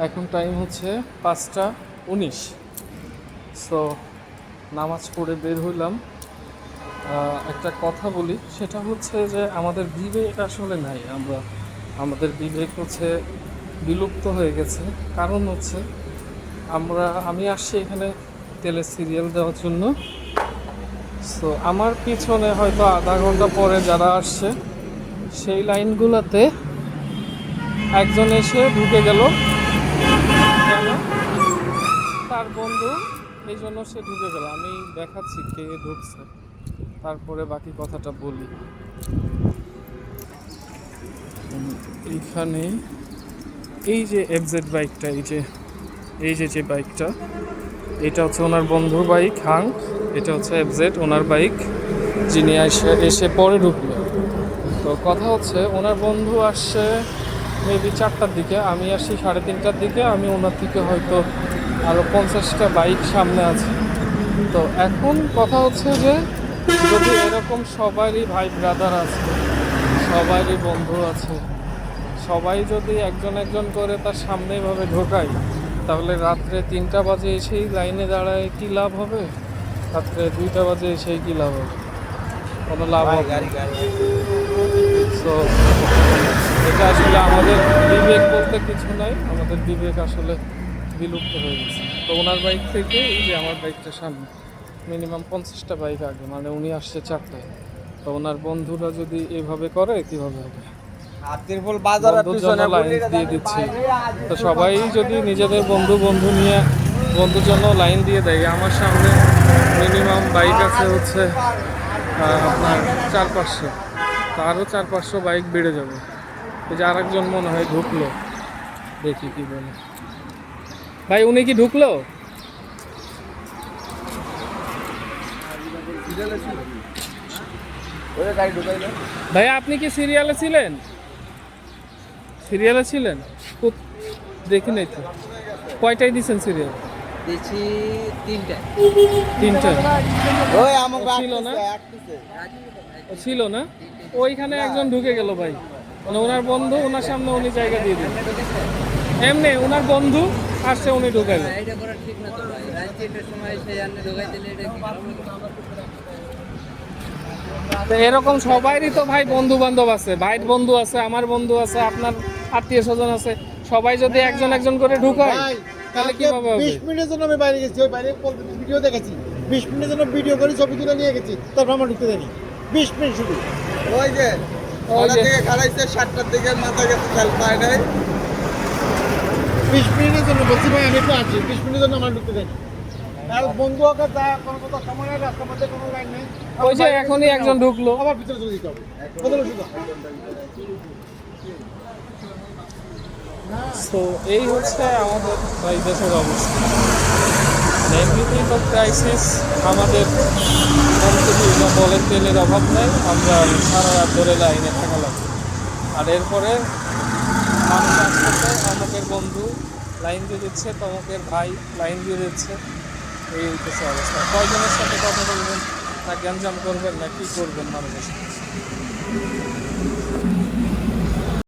এখন টাইম হচ্ছে 5টা 19। সো নামাজ পড়ে বের হইলাম। একটা কথা বলি, সেটা হচ্ছে যে আমাদের বিবেক আসলে নাই। আমাদের বিবেক হচ্ছে বিলুপ্ত হয়ে গেছে। কারণ হচ্ছে আমি আসছি এখানে তেলের সিরিয়াল দেওয়ার জন্য। সো আমার পিছনে হয়তো আধা ঘন্টা পরে যারা আসছে, সেই লাইনগুলোতে একজন এসে ঢুকে গেল, কেন? তার বন্ধু, এই জন্য সে ঢুকে গেল। আমি দেখাচ্ছি কে ঢুকছে, তারপরে বাকি কথাটা বলি। এইখানে এই যে এফজেড বাইকটা, এই যে বাইকটা, এটা হচ্ছে ওনার বন্ধুর বাইক হাঙ্ক। এটা হচ্ছে এফজেড ওনার বাইক, যিনি এসে পরে ঢুকলো। তো কথা হচ্ছে ওনার বন্ধু আসছে মেবি 4টার দিকে, আমি আসি 3:30টার দিকে। আমি ওনার থেকে হয়তো আরও 50টা বাইক সামনে আছে। তো এখন কথা হচ্ছে যে যদি এরকম সবারই ভাই ব্রাদার আছে, সবারই বন্ধু আছে, সবাই যদি একজন একজন করে তার সামনে এভাবে ঢোকায়, তাহলে রাত্রে 3টা বাজে এসেই লাইনে দাঁড়ায় কী লাভ হবে? রাত্রে 2টা বাজে এসেই কী লাভ হবে? কোনো লাভ হবে না। সো এটা আসলে আমাদের বিবেক বলতে কিছু নাই, আমাদের বিবেক আসলে বিলুপ্ত হয়ে গেছে। তো ওনার বাইক থেকে এই যে আমার বাইকটা সামনে মিনিমাম 50টা বাইক আগে, মানে উনি আসছে 4টায়। তো ওনার বন্ধুরা যদি এভাবে করে কীভাবে হবে? বন্ধুর জন্য লাইন দিয়ে দিচ্ছি। তো সবাই যদি নিজেদের বন্ধু নিয়ে বন্ধুর জন্য লাইন দিয়ে দেয়। আমার সামনে মিনিমাম বাইক আছে হচ্ছে আপনার 400-500, তো আরও 400-500 বাইক বেড়ে যাবে। এই যে আরেকজন মনে হয় ঢুকলো, দেখি কি বলে। ভাই উনি কি ঢুকলো? ভাই আপনি কি সিরিয়ালে ছিলেন? দেখি নাই তো। কয়টায় দিচ্ছেন সিরিয়াল? দিছি 3টায়। 3টায় ছিল না? ছিল না? ওইখানে একজন ঢুকে গেল ভাই, মানে ওনার বন্ধু, ওনার সামনে উনি জায়গা দিয়ে দিল। এমনি ওনার বন্ধু আসছে, উনি ঢুকে গেল। এটা করা ঠিক না তো ভাই। রাত 3টার সময় এসে আন্নে ঢোকাই দিলে এটা কি ভালো? তো এরকম সবাইরই তো ভাই বন্ধু বান্ধব আছে, ভাইয়ের বন্ধু আছে, আমার বন্ধু আছে, আপনার আত্মীয় স্বজন আছে। সবাই যদি একজন একজন করে ঢুকায় তাহলে কিভাবে হবে? 20 মিনিটের জন্য আমি বাইরে গেছি, ওই বাইরে ভিডিও দেখেছি। 20 মিনিটের জন্য ভিডিও করে ছবি তুলে নিয়ে গেছি, তারপর আমার ঢুকতে দেয়নি। 20 মিনিট শুধু। ওই যে ওটা থেকে খালাইছে 7টার দিকে, মাথা গেছে চাল পায় নাই। 20 মিনিটের জন্য বলছি ভাই আমি একটু আছি, 20 মিনিটের জন্য আমার ঢুকতে দেয়নি। আর বন্ধু ওকে যা কোনো কথা সময় নেই, রাস্তার মধ্যে কোনো লাইন নেই। ওই যে এখনই একজন ঢুকলো। আবার ভিতরে চলে যেতে হবে। বদলে শুধু। তো এই হচ্ছে আমাদের ভাই দেশের অবস্থা। এমনিতেই তো ক্রাইসিস, আমাদের বলের তেলের অভাব নেই, আমরা সারা রাত ধরে লাইনে থাকা লাগবে। আর এরপরে মানুষ আসতে অমুকের বন্ধু লাইন দিয়ে দিচ্ছে, তমুকের ভাই লাইন দিয়ে দিচ্ছে। এই হচ্ছে অবস্থা। কয়জনের সাথে কথা বলবেন, না গ্যাঞ্জাম করবেন, না কী করবেন মানুষের সাথে?